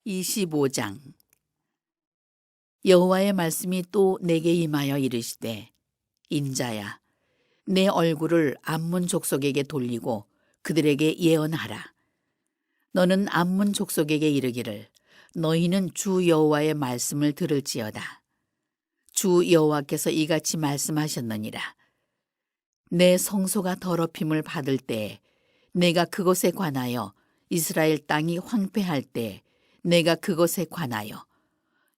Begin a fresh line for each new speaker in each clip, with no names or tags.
25장. 여호와의 말씀이 또 내게 임하여 이르시되, 인자야, 내 얼굴을 암몬 족속에게 돌리고 그들에게 예언하라. 너는 암몬 족속에게 이르기를, 너희는 주 여호와의 말씀을 들을지어다. 주 여호와께서 이같이 말씀하셨느니라. 내 성소가 더럽힘을 받을 때에 내가 그곳에 관하여, 이스라엘 땅이 황폐할 때에 내가 그것에 관하여,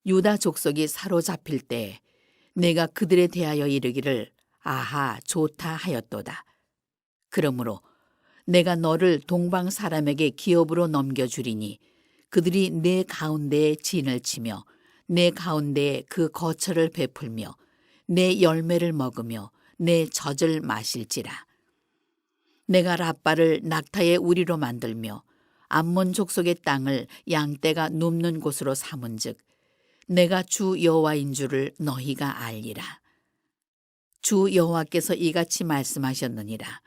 유다 족속이 사로잡힐 때에 내가 그들에 대하여 이르기를, 아하, 좋다 하였도다. 그러므로 내가 너를 동방 사람에게 기업으로 넘겨주리니 그들이 내 가운데에 진을 치며 내 가운데에 그 거처를 베풀며 내 열매를 먹으며 내 젖을 마실지라. 내가 랍바를 낙타의 우리로 만들며 암몬 족속의 땅을 양떼가 눕는 곳으로 삼은즉 내가 주 여호와인 줄을 너희가 알리라. 주 여호와께서 이같이 말씀하셨느니라.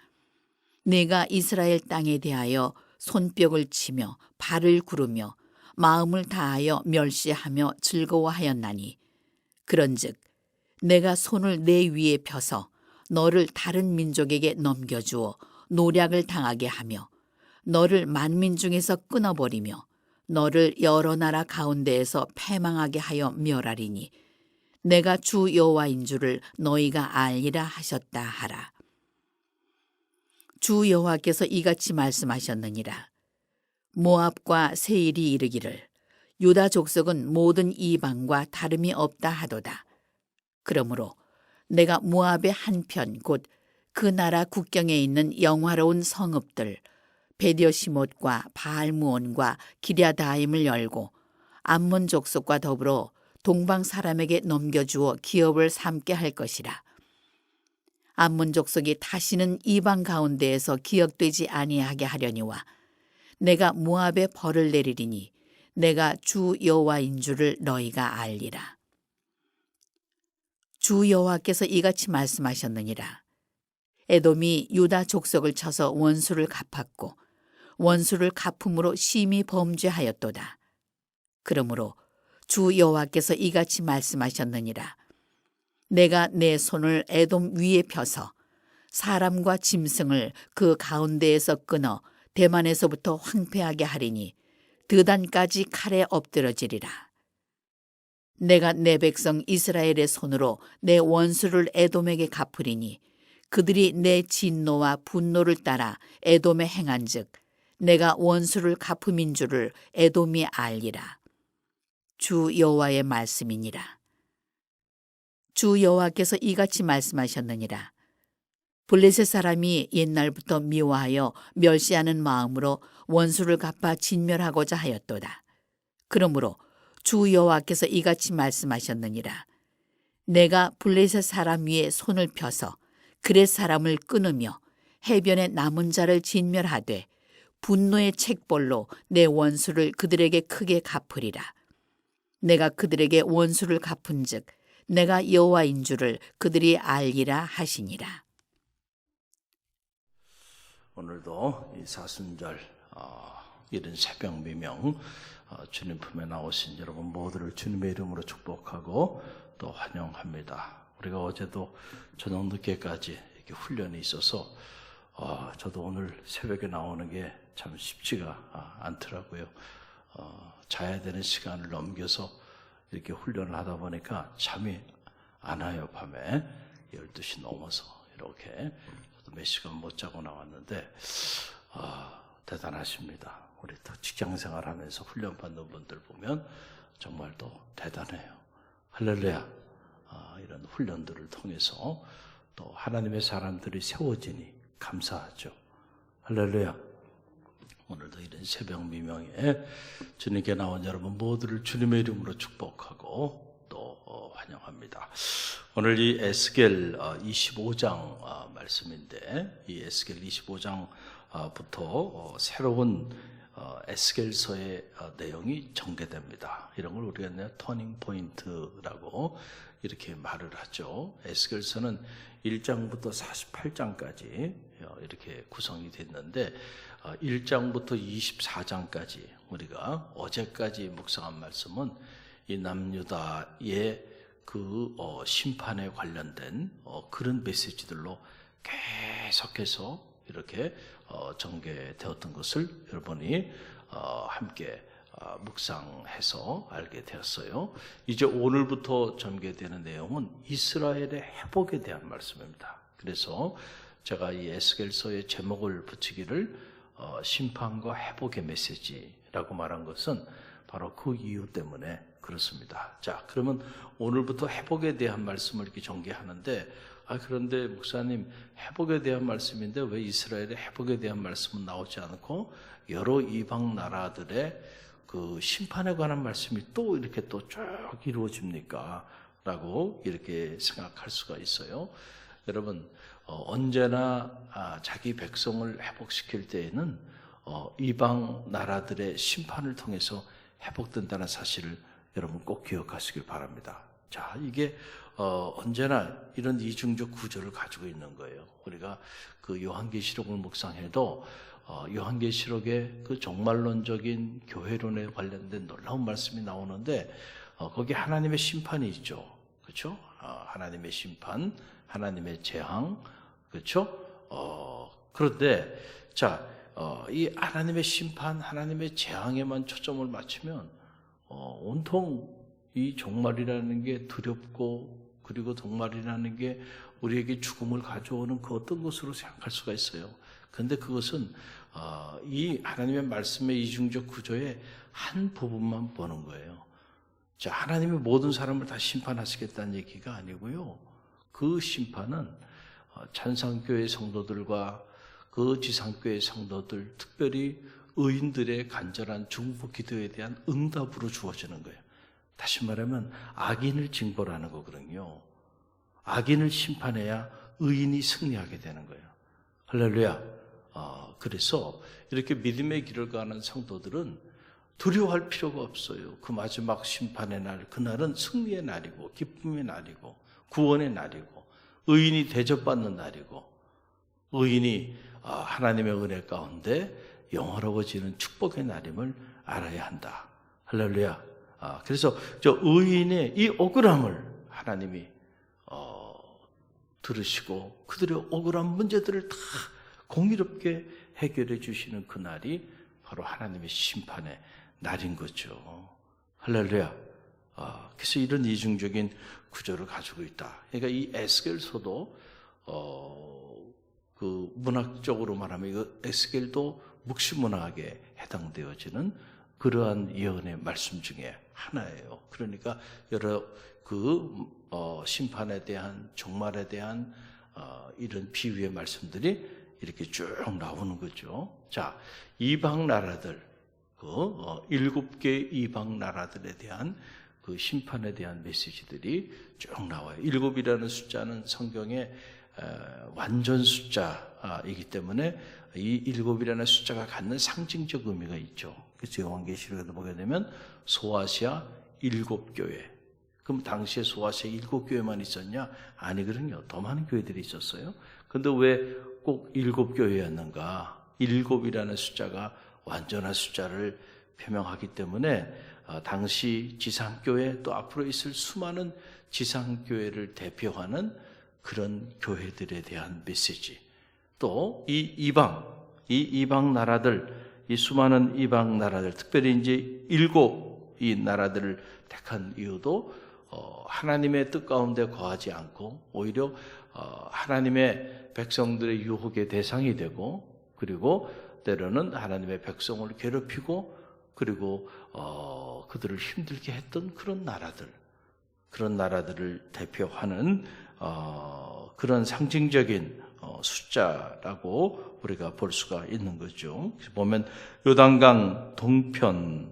내가 이스라엘 땅에 대하여 손뼉을 치며 발을 구르며 마음을 다하여 멸시하며 즐거워하였나니, 그런즉 내가 손을 내 위에 펴서 너를 다른 민족에게 넘겨주어 노략을 당하게 하며 너를 만민 중에서 끊어버리며 너를 여러 나라 가운데에서 패망하게 하여 멸하리니 내가 주 여호와인 줄을 너희가 알리라 하셨다 하라. 주 여호와께서 이같이 말씀하셨느니라. 모압과 세일이 이르기를, 유다 족속은 모든 이방과 다름이 없다 하도다. 그러므로 내가 모압의 한편 곧 그 나라 국경에 있는 영화로운 성읍들 베디어시못과 바알무온과 기랴다임을 열고 암몬 족속과 더불어 동방 사람에게 넘겨주어 기업을 삼게 할 것이라. 암몬 족속이 다시는 이방 가운데에서 기억되지 아니하게 하려니와 내가 모압에 벌을 내리리니 내가 주 여호와인 줄을 너희가 알리라. 주 여호와께서 이같이 말씀하셨느니라. 에돔이 유다 족속을 쳐서 원수를 갚았고 원수를 갚음으로 심히 범죄하였도다. 그러므로 주 여호와께서 이같이 말씀하셨느니라. 내가 내 손을 에돔 위에 펴서 사람과 짐승을 그 가운데에서 끊어 대만에서부터 황폐하게 하리니 드단까지 칼에 엎드러지리라. 내가 내 백성 이스라엘의 손으로 내 원수를 에돔에게 갚으리니 그들이 내 진노와 분노를 따라 에돔에 행한즉 내가 원수를 갚음인 줄을 에돔이 알리라. 주 여호와의 말씀이니라. 주 여호와께서 이같이 말씀하셨느니라. 블레셋 사람이 옛날부터 미워하여 멸시하는 마음으로 원수를 갚아 진멸하고자 하였도다. 그러므로 주 여호와께서 이같이 말씀하셨느니라. 내가 블레셋 사람 위에 손을 펴서 그렛 사람을 끊으며 해변의 남은 자를 진멸하되 분노의 책벌로 내 원수를 그들에게 크게 갚으리라. 내가 그들에게 원수를 갚은즉 내가 여호와인 줄을 그들이 알리라 하시니라.
오늘도 이 사순절 이른 새벽 미명 주님 품에 나오신 여러분 모두를 주님의 이름으로 축복하고 또 환영합니다. 우리가 어제도 저녁 늦게까지 이렇게 훈련이 있어서 저도 오늘 새벽에 나오는 게 참 쉽지가 않더라고요. 자야 되는 시간을 넘겨서 이렇게 훈련을 하다 보니까 잠이 안 와요. 밤에 12시 넘어서 이렇게 저도 몇 시간 못 자고 나왔는데 대단하십니다. 우리 또 직장생활 하면서 훈련 받는 분들 보면 정말 또 대단해요. 할렐루야. 이런 훈련들을 통해서 또 하나님의 사람들이 세워지니 감사하죠. 할렐루야. 오늘도 이런 새벽 미명에 주님께 나온 여러분 모두를 주님의 이름으로 축복하고 또 환영합니다. 오늘 이 에스겔 25장 말씀인데 이 에스겔 25장부터 새로운 에스겔서의 내용이 전개됩니다. 이런 걸 우리가 터닝 포인트라고 이렇게 말을 하죠. 에스겔서는 1장부터 48장까지 이렇게 구성이 됐는데 1장부터 24장까지 우리가 어제까지 묵상한 말씀은 이 남유다의 그 심판에 관련된 그런 메시지들로 계속해서 이렇게 전개되었던 것을 여러분이 함께 묵상해서 알게 되었어요. 이제 오늘부터 전개되는 내용은 이스라엘의 회복에 대한 말씀입니다. 그래서 제가 이 에스겔서의 제목을 붙이기를 심판과 회복의 메시지라고 말한 것은 바로 그 이유 때문에 그렇습니다. 자, 그러면 오늘부터 회복에 대한 말씀을 이렇게 전개하는데 그런데 목사님 회복에 대한 말씀인데 왜 이스라엘의 회복에 대한 말씀은 나오지 않고 여러 이방 나라들의 그 심판에 관한 말씀이 또 이렇게 또 쭉 이루어집니까? 라고 이렇게 생각할 수가 있어요. 여러분 언제나 자기 백성을 회복시킬 때에는 이방 나라들의 심판을 통해서 회복된다는 사실을 여러분 꼭 기억하시길 바랍니다. 자, 이게 언제나 이런 이중적 구조를 가지고 있는 거예요. 우리가 그 요한계시록을 묵상해도 요한계시록의 그 종말론적인 교회론에 관련된 놀라운 말씀이 나오는데 거기 하나님의 심판이 있죠. 그렇죠? 하나님의 심판, 하나님의 재앙, 그렇죠? 그런데 자, 이 하나님의 심판, 하나님의 재앙에만 초점을 맞추면 온통 이 종말이라는 게 두렵고 그리고 종말이라는 게 우리에게 죽음을 가져오는 그 어떤 것으로 생각할 수가 있어요. 그런데 그것은 이 하나님의 말씀의 이중적 구조의 한 부분만 보는 거예요. 자, 하나님이 모든 사람을 다 심판하시겠다는 얘기가 아니고요. 그 심판은 찬상교회 성도들과 그 지상교회 성도들, 특별히 의인들의 간절한 중보 기도에 대한 응답으로 주어지는 거예요. 다시 말하면 악인을 징벌하는 거거든요. 악인을 심판해야 의인이 승리하게 되는 거예요. 할렐루야. 그래서 이렇게 믿음의 길을 가는 성도들은 두려워할 필요가 없어요. 그 마지막 심판의 날, 그날은 승리의 날이고 기쁨의 날이고 구원의 날이고 의인이 대접받는 날이고 의인이 하나님의 은혜 가운데 영화로워지는 축복의 날임을 알아야 한다. 할렐루야. 그래서 저 의인의 이 억울함을 하나님이 들으시고 그들의 억울한 문제들을 다 공의롭게 해결해 주시는 그 날이 바로 하나님의 심판의 날인 거죠. 할렐루야. 그래서 이런 이중적인 구조를 가지고 있다. 그러니까 이 에스겔서도 그 문학적으로 말하면 이거 에스겔도 묵시문학에 해당되어지는 그러한 예언의 말씀 중에 하나예요. 그러니까 여러 그 심판에 대한 종말에 대한 이런 비유의 말씀들이 이렇게 쭉 나오는 거죠. 자, 이방 나라들, 그 7개의 이방 나라들에 대한 그 심판에 대한 메시지들이 쭉 나와요. 7이라는 숫자는 성경의 완전 숫자이기 때문에 이 7이라는 숫자가 갖는 상징적 의미가 있죠. 그래서 요한계시록에도 보게 되면 소아시아 7교회. 그럼 당시에 소아시아 7교회만 있었냐? 아니거든요. 더 많은 교회들이 있었어요. 그런데 왜 꼭 7교회였는가? 7이라는 숫자가 완전한 숫자를 표명하기 때문에 당시 지상교회 또 앞으로 있을 수많은 지상교회를 대표하는 그런 교회들에 대한 메시지. 또 이 이방 나라들, 이 수많은 이방 나라들, 특별히 이제 7이 나라들을 택한 이유도 하나님의 뜻 가운데 거하지 않고 오히려 하나님의 백성들의 유혹의 대상이 되고 그리고 때로는 하나님의 백성을 괴롭히고 그리고 그들을 힘들게 했던 그런 나라들을 대표하는 그런 상징적인 숫자라고 우리가 볼 수가 있는 거죠. 보면 요단강 동편에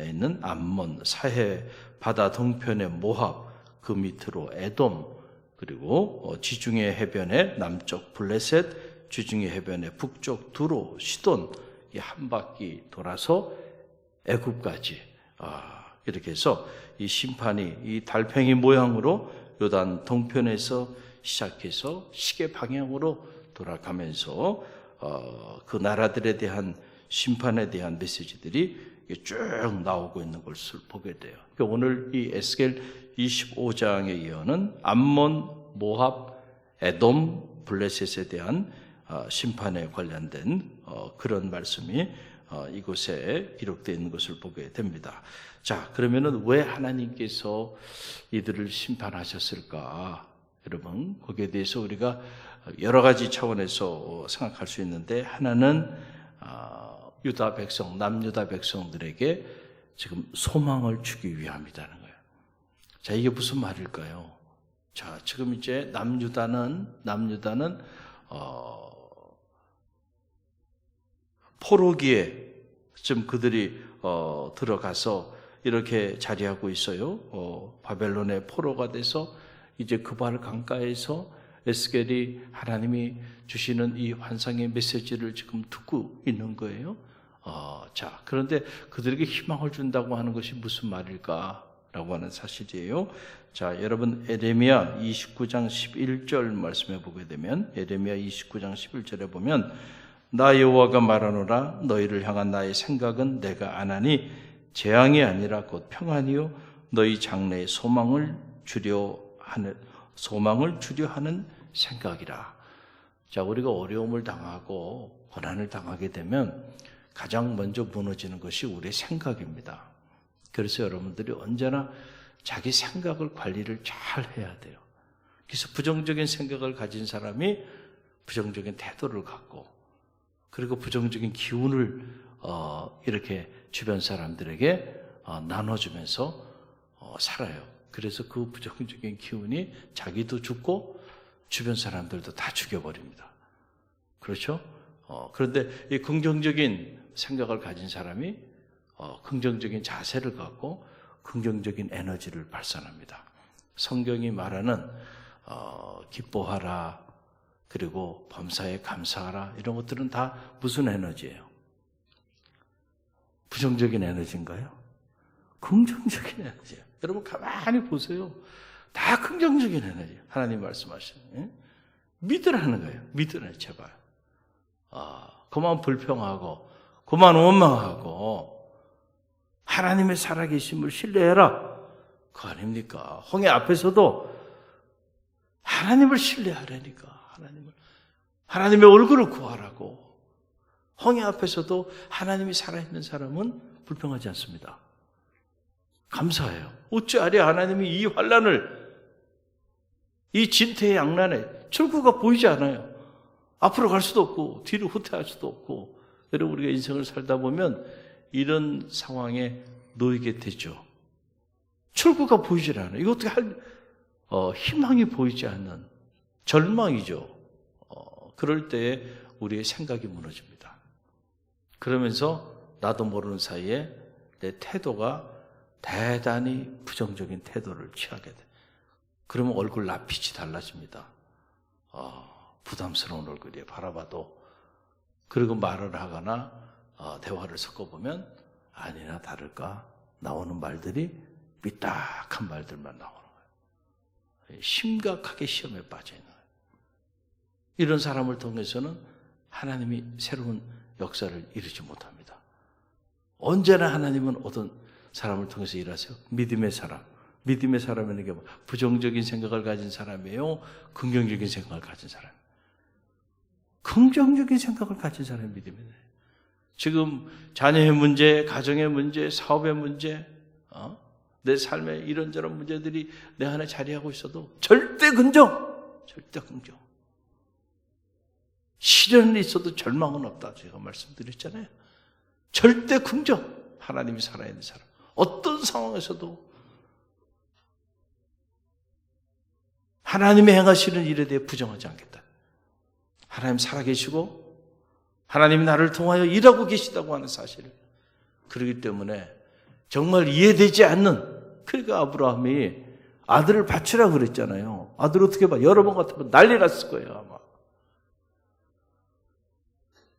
있는 암몬, 사해 바다 동편의 모압, 그 밑으로 에돔, 그리고 지중해 해변의 남쪽 블레셋, 지중해 해변의 북쪽 두로, 시돈 이 한 바퀴 돌아서 애굽까지 이렇게 해서 이 심판이 이 달팽이 모양으로 요단 동편에서 시작해서 시계 방향으로 돌아가면서 그 나라들에 대한 심판에 대한 메시지들이 쭉 나오고 있는 것을 보게 돼요. 그러니까 오늘 이 에스겔 25장의 예언은 암몬, 모압, 에돔, 블레셋에 대한 심판에 관련된 그런 말씀이 이곳에 기록되어 있는 것을 보게 됩니다. 자, 그러면은 왜 하나님께서 이들을 심판하셨을까? 여러분, 거기에 대해서 우리가 여러 가지 차원에서 생각할 수 있는데, 하나는 유다 백성, 남유다 백성들에게 지금 소망을 주기 위함이라는 거예요. 자, 이게 무슨 말일까요? 자, 지금 이제 남유다는 포로기에 지금 그들이 들어가서 이렇게 자리하고 있어요. 바벨론의 포로가 돼서 이제 그발 강가에서 에스겔이 하나님이 주시는 이 환상의 메시지를 지금 듣고 있는 거예요. 자, 그런데 그들에게 희망을 준다고 하는 것이 무슨 말일까라고 하는 사실이에요. 자, 여러분 에레미야 29장 11절 말씀해 보게 되면, 에레미야 29장 11절에 보면, 나 여호와가 말하노라, 너희를 향한 나의 생각은 내가 안 하니 재앙이 아니라 곧 평안이요 너희 장래에 소망을 주려 하는 생각이라. 자, 우리가 어려움을 당하고 고난을 당하게 되면 가장 먼저 무너지는 것이 우리의 생각입니다. 그래서 여러분들이 언제나 자기 생각을 관리를 잘 해야 돼요. 그래서 부정적인 생각을 가진 사람이 부정적인 태도를 갖고, 그리고 부정적인 기운을 이렇게 주변 사람들에게 나눠주면서 살아요. 그래서 그 부정적인 기운이 자기도 죽고 주변 사람들도 다 죽여버립니다. 그렇죠? 그런데 이 긍정적인 생각을 가진 사람이 긍정적인 자세를 갖고 긍정적인 에너지를 발산합니다. 성경이 말하는 기뻐하라, 그리고 범사에 감사하라, 이런 것들은 다 무슨 에너지예요? 부정적인 에너지인가요? 긍정적인 에너지예요. 여러분 가만히 보세요. 다 긍정적인 에너지예요. 하나님 말씀하시는. 믿으라는 거예요. 믿으라, 제발. 그만 불평하고 그만 원망하고 하나님의 살아계심을 신뢰해라. 그거 아닙니까? 홍해 앞에서도 하나님을 신뢰하라니까. 하나님의 얼굴을 구하라고. 홍해 앞에서도 하나님이 살아있는 사람은 불평하지 않습니다. 감사해요. 어찌하리 하나님이 이 환난을, 이 진퇴양난에 출구가 보이지 않아요. 앞으로 갈 수도 없고 뒤로 후퇴할 수도 없고. 여러분, 우리가 인생을 살다 보면 이런 상황에 놓이게 되죠. 출구가 보이질 않아요. 이거 어떻게 희망이 보이지 않는 절망이죠. 그럴 때에 우리의 생각이 무너집니다. 그러면서 나도 모르는 사이에 내 태도가 대단히 부정적인 태도를 취하게 돼. 그러면 얼굴 낯빛이 달라집니다. 부담스러운 얼굴이에요, 바라봐도. 그리고 말을 하거나 대화를 섞어보면 아니나 다를까 나오는 말들이 삐딱한 말들만 나오는 거예요. 심각하게 시험에 빠져 있는 거예요. 이런 사람을 통해서는 하나님이 새로운 역사를 이루지 못합니다. 언제나 하나님은 어떤 사람을 통해서 일하세요? 믿음의 사람. 믿음의 사람은 이게 부정적인 생각을 가진 사람이에요? 긍정적인 생각을 가진 사람? 긍정적인 생각을 가진 사람이 믿음이에요. 지금 자녀의 문제, 가정의 문제, 사업의 문제, 내 삶의 이런저런 문제들이 내 안에 자리하고 있어도 절대 긍정! 절대 긍정. 시련이 있어도 절망은 없다. 제가 말씀드렸잖아요. 절대 긍정. 하나님이 살아있는 사람. 어떤 상황에서도 하나님의 행하시는 일에 대해 부정하지 않겠다. 하나님 살아계시고 하나님이 나를 통하여 일하고 계시다고 하는 사실을. 그렇기 때문에 정말 이해되지 않는, 그러니까 아브라함이 아들을 바치라고 그랬잖아요. 아들 어떻게 봐? 여러 번 같으면 난리 났을 거예요, 아마.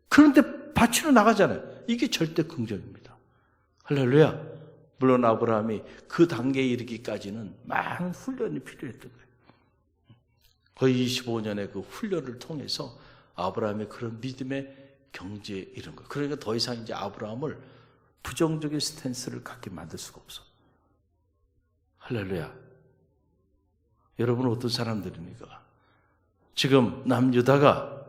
그런데 바치러 나가잖아요. 이게 절대 긍정입니다. 할렐루야. 물론 아브라함이 그 단계에 이르기까지는 많은 훈련이 필요했던 거예요. 거의 25년의 그 훈련을 통해서 아브라함의 그런 믿음의 경지에 이른 거예요. 그러니까 더 이상 이제 아브라함을 부정적인 스탠스를 갖게 만들 수가 없어. 할렐루야. 여러분은 어떤 사람들입니까? 지금 남유다가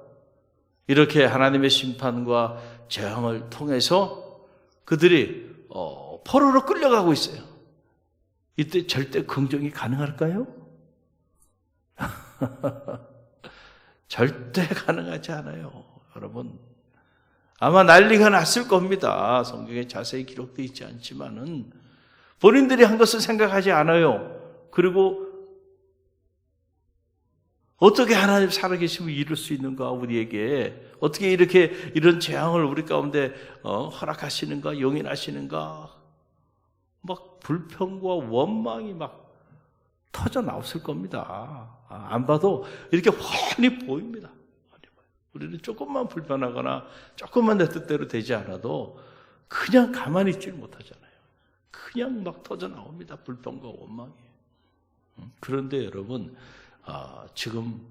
이렇게 하나님의 심판과 재앙을 통해서 그들이 포로로 끌려가고 있어요. 이때 절대 긍정이 가능할까요? 절대 가능하지 않아요. 여러분, 아마 난리가 났을 겁니다. 성경에 자세히 기록되어 있지 않지만은 본인들이 한 것을 생각하지 않아요. 그리고 어떻게 하나님 살아계심을 이룰 수 있는가, 우리에게 어떻게 이런 재앙을 우리 가운데 허락하시는가, 용인하시는가, 막 불평과 원망이 막 터져 나왔을 겁니다. 안 봐도 이렇게 훤히 보입니다. 우리는 조금만 불편하거나 조금만 내 뜻대로 되지 않아도 그냥 가만히 있질 못하잖아요. 그냥 막 터져 나옵니다. 불평과 원망이. 그런데 여러분, 지금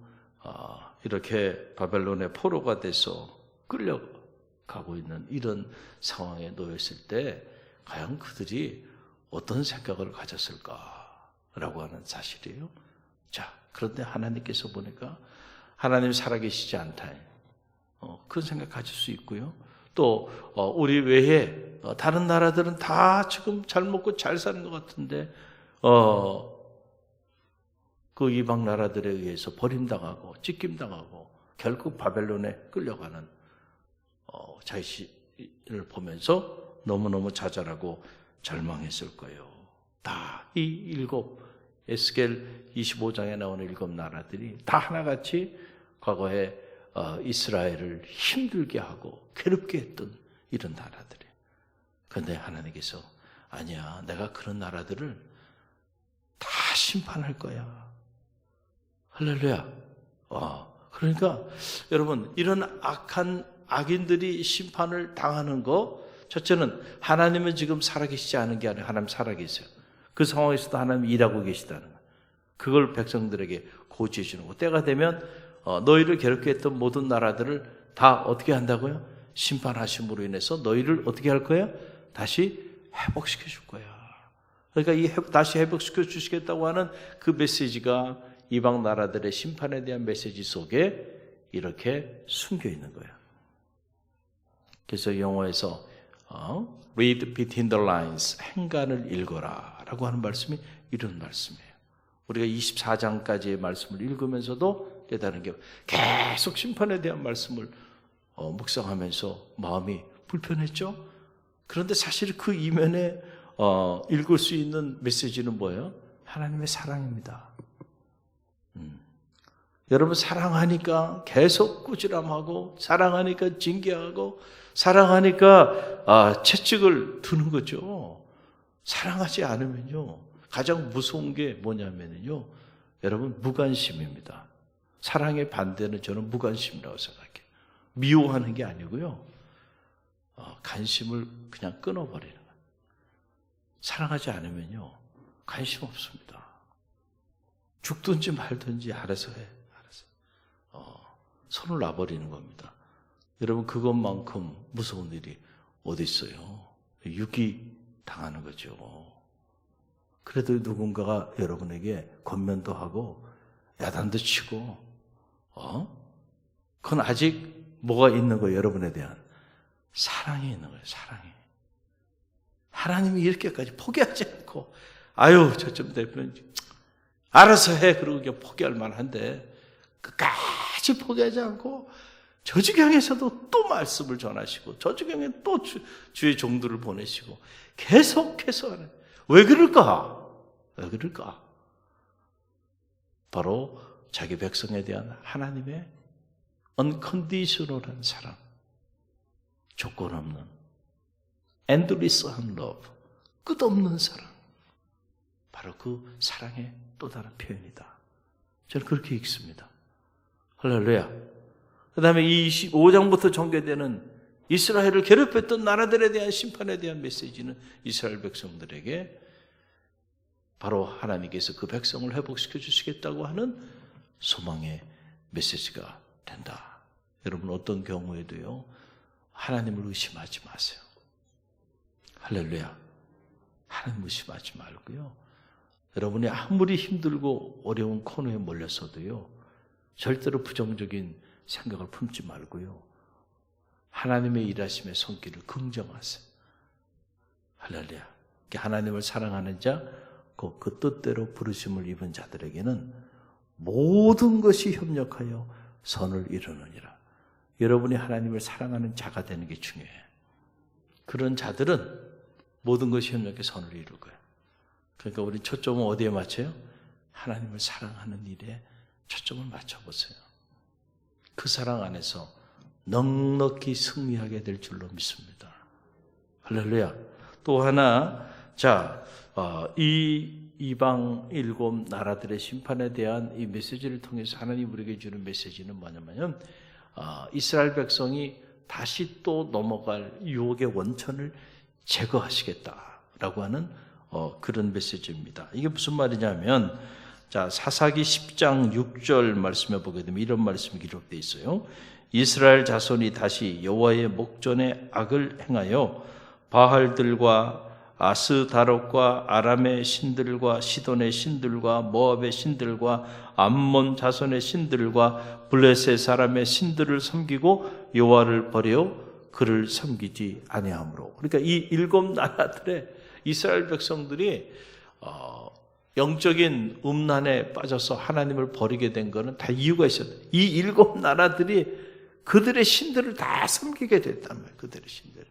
이렇게 바벨론의 포로가 돼서 끌려가고 있는 이런 상황에 놓였을 때 과연 그들이 어떤 생각을 가졌을까라고 하는 사실이에요. 자, 그런데 하나님께서 보니까 하나님 살아계시지 않다. 그런 생각 가질 수 있고요. 또 우리 외에 다른 나라들은 다 지금 잘 먹고 잘 사는 것 같은데 그 이방 나라들에 의해서 버림당하고 찢김당하고 결국 바벨론에 끌려가는 자신을 보면서 너무너무 좌절하고 절망했을 거예요. 다 이 일곱 에스겔 25장에 나오는 일곱 나라들이 다 하나같이 과거에 이스라엘을 힘들게 하고 괴롭게 했던 이런 나라들이에요. 그런데 하나님께서 아니야, 내가 그런 나라들을 다 심판할 거야. 할렐루야. 그러니까 여러분, 이런 악한 악인들이 심판을 당하는 거, 첫째는 하나님은 지금 살아계시지 않은 게 아니라 하나님 살아계세요. 그 상황에서도 하나님이 일하고 계시다는 거예요. 그걸 백성들에게 고지해 주는 거. 때가 되면 너희를 괴롭게 했던 모든 나라들을 다 어떻게 한다고요? 심판하심으로 인해서 너희를 어떻게 할 거예요? 다시 회복시켜 줄 거야. 그러니까 다시 회복시켜 주시겠다고 하는 그 메시지가 이방 나라들의 심판에 대한 메시지 속에 이렇게 숨겨 있는 거예요. 그래서 영어에서 read between the lines, 행간을 읽어라 라고 하는 말씀이 이런 말씀이에요. 우리가 24장까지의 말씀을 읽으면서도 깨달은 게 계속 심판에 대한 말씀을 묵상하면서 마음이 불편했죠. 그런데 사실 그 이면에 읽을 수 있는 메시지는 뭐예요? 하나님의 사랑입니다. 여러분, 사랑하니까 계속 꾸지람하고, 사랑하니까 징계하고, 사랑하니까 채찍을 두는 거죠. 사랑하지 않으면요, 가장 무서운 게 뭐냐면요, 여러분, 무관심입니다. 사랑의 반대는 저는 무관심이라고 생각해요. 미워하는 게 아니고요, 관심을 그냥 끊어버리는 거예요. 사랑하지 않으면요, 관심 없습니다. 죽든지 말든지 알아서 해. 손을 놔버리는 겁니다. 여러분, 그것만큼 무서운 일이 어디 있어요? 유기 당하는 거죠. 그래도 누군가가 여러분에게 권면도 하고 야단도 치고, 그건 아직 뭐가 있는 거예요? 여러분에 대한 사랑이 있는 거예요. 사랑이. 하나님이 이렇게까지 포기하지 않고, 아유, 저쯤 되면 알아서 해. 그러고 그냥 포기할 만한데, 끝까지 포기하지 않고 저주경에서도 또 말씀을 전하시고, 저주경에 또 주의 종들을 보내시고 계속해서 하는. 왜 그럴까? 왜 그럴까? 바로 자기 백성에 대한 하나님의 unconditional한 사랑, 조건 없는 endless한 love, 끝없는 사랑, 바로 그 사랑의 또 다른 표현이다. 저는 그렇게 읽습니다. 할렐루야. 그 다음에 이 25장부터 전개되는 이스라엘을 괴롭혔던 나라들에 대한 심판에 대한 메시지는 이스라엘 백성들에게 바로 하나님께서 그 백성을 회복시켜 주시겠다고 하는 소망의 메시지가 된다. 여러분 어떤 경우에도요, 하나님을 의심하지 마세요. 할렐루야. 하나님 의심하지 말고요. 여러분이 아무리 힘들고 어려운 코너에 몰렸어도요, 절대로 부정적인 생각을 품지 말고요, 하나님의 일하심의 손길을 긍정하세요. 할렐루야. 하나님을 사랑하는 자, 그 뜻대로 부르심을 입은 자들에게는 모든 것이 협력하여 선을 이루느니라. 여러분이 하나님을 사랑하는 자가 되는 게 중요해요. 그런 자들은 모든 것이 협력해 선을 이룰 거예요. 그러니까 우리 초점은 어디에 맞춰요? 하나님을 사랑하는 일에 초점을 맞춰보세요. 그 사랑 안에서 넉넉히 승리하게 될 줄로 믿습니다. 할렐루야. 또 하나, 자, 이 이방 7 나라들의 심판에 대한 이 메시지를 통해서 하나님 우리에게 주는 메시지는 뭐냐면, 이스라엘 백성이 다시 또 넘어갈 유혹의 원천을 제거하시겠다라고 하는 그런 메시지입니다. 이게 무슨 말이냐면, 자, 사사기 10장 6절 말씀해 보게 되면 이런 말씀이 기록되어 있어요. 이스라엘 자손이 다시 여호와의 목전에 악을 행하여 바알들과 아스다롯과 아람의 신들과 시돈의 신들과 모압의 신들과 암몬 자손의 신들과 블레셋 사람의 신들을 섬기고 여호와를 버려 그를 섬기지 아니하므로. 그러니까 이 7 나라들의 이스라엘 백성들이 영적인 음란에 빠져서 하나님을 버리게 된 것은 다 이유가 있어요. 이 7 나라들이 그들의 신들을 다 섬기게 됐단 말이에요. 그들의 신들.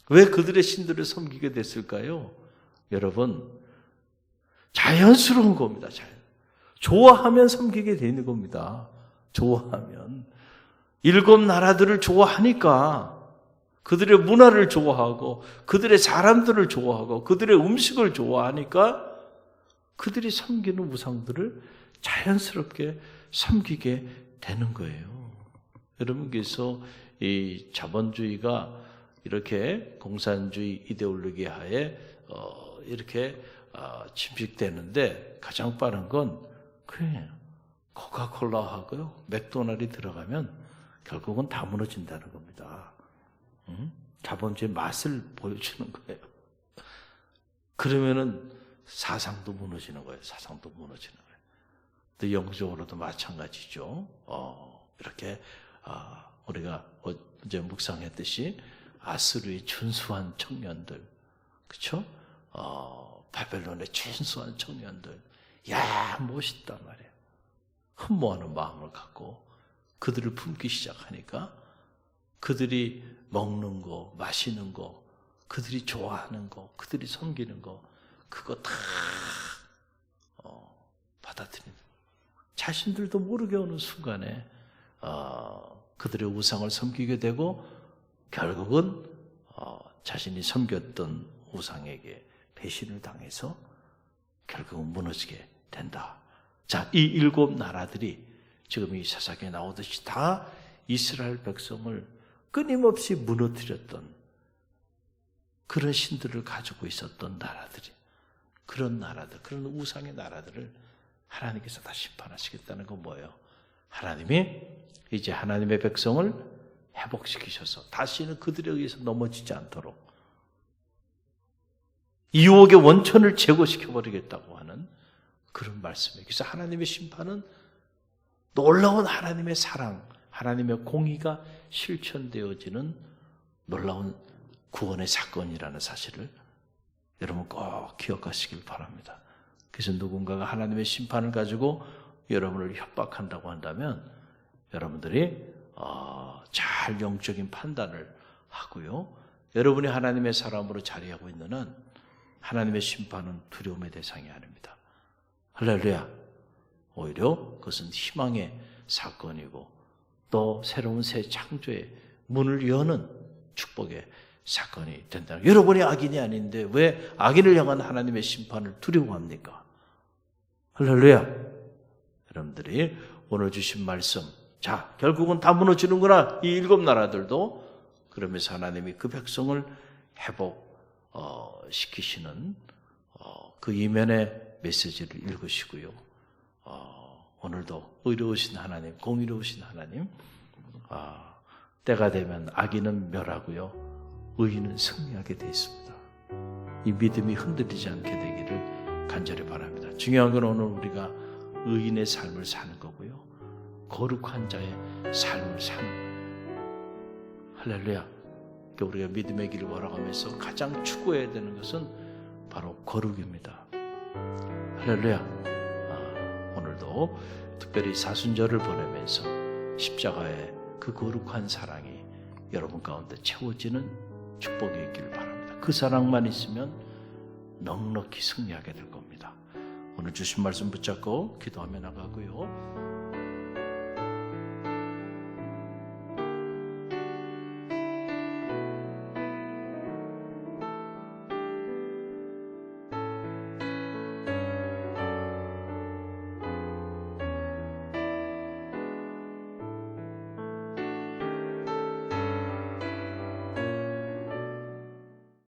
왜 그들의 신들을 섬기게 됐을까요? 여러분, 자연스러운 겁니다. 좋아하면 섬기게 되는 겁니다. 좋아하면. 7 나라들을 좋아하니까, 그들의 문화를 좋아하고 그들의 사람들을 좋아하고 그들의 음식을 좋아하니까 그들이 섬기는 우상들을 자연스럽게 섬기게 되는 거예요. 여러분께서 이 자본주의가 이렇게 공산주의 이데올로기 하에 이렇게 침식되는데 가장 빠른 건 그냥 코카콜라하고요 맥도날드 들어가면 결국은 다 무너진다는 겁니다. 자본주의 맛을 보여주는 거예요. 그러면은 사상도 무너지는 거예요. 사상도 무너지는 거예요. 또 영적으로도 마찬가지죠. 이렇게 우리가 어제 묵상했듯이 아수르의 준수한 청년들, 그렇죠? 바벨론의 준수한 청년들, 야 멋있단 말이에요. 흠모하는 마음을 갖고 그들을 품기 시작하니까 그들이 먹는 거, 마시는 거, 그들이 좋아하는 거, 그들이 섬기는 거, 그거 다 받아들이는 거예요. 자신들도 모르게 어느 순간에 그들의 우상을 섬기게 되고 결국은 자신이 섬겼던 우상에게 배신을 당해서 결국은 무너지게 된다. 자, 이 7 나라들이 지금 이 사사기에 나오듯이 다 이스라엘 백성을 끊임없이 무너뜨렸던 그런 신들을 가지고 있었던 나라들이, 그런 나라들, 그런 우상의 나라들을 하나님께서 다 심판하시겠다는 건 뭐예요? 하나님이 이제 하나님의 백성을 회복시키셔서 다시는 그들에 의해서 넘어지지 않도록 유혹의 원천을 제거시켜버리겠다고 하는 그런 말씀이에요. 그래서 하나님의 심판은 놀라운 하나님의 사랑, 하나님의 공의가 실천되어지는 놀라운 구원의 사건이라는 사실을 여러분 꼭 기억하시길 바랍니다. 그래서 누군가가 하나님의 심판을 가지고 여러분을 협박한다고 한다면 여러분들이 잘 영적인 판단을 하고요. 여러분이 하나님의 사람으로 자리하고 있는 한 하나님의 심판은 두려움의 대상이 아닙니다. 할렐루야. 오히려 그것은 희망의 사건이고 또 새로운 새 창조의 문을 여는 축복의 사건이 된다. 여러분이 악인이 아닌데 왜 악인을 향한 하나님의 심판을 두려워합니까? 할렐루야. 여러분들이 오늘 주신 말씀, 자, 결국은 다 무너지는구나. 이 7 나라들도. 그러면서 하나님이 그 백성을 시키시는 그 이면의 메시지를 읽으시고요. 오늘도 의로우신 하나님, 공의로우신 하나님, 때가 되면 악인은 멸하고요, 의인은 승리하게 되어 있습니다. 이 믿음이 흔들리지 않게 되기를 간절히 바랍니다. 중요한 건 오늘 우리가 의인의 삶을 사는 거고요, 거룩한 자의 삶을 사는, 할렐루야. 우리가 믿음의 길을 걸어가면서 가장 추구해야 되는 것은 바로 거룩입니다. 할렐루야. 오늘도 특별히 사순절을 보내면서 십자가의 그 거룩한 사랑이 여러분 가운데 채워지는 축복이 있기를 바랍니다. 그 사랑만 있으면 넉넉히 승리하게 될 겁니다. 오늘 주신 말씀 붙잡고 기도하며 나가고요.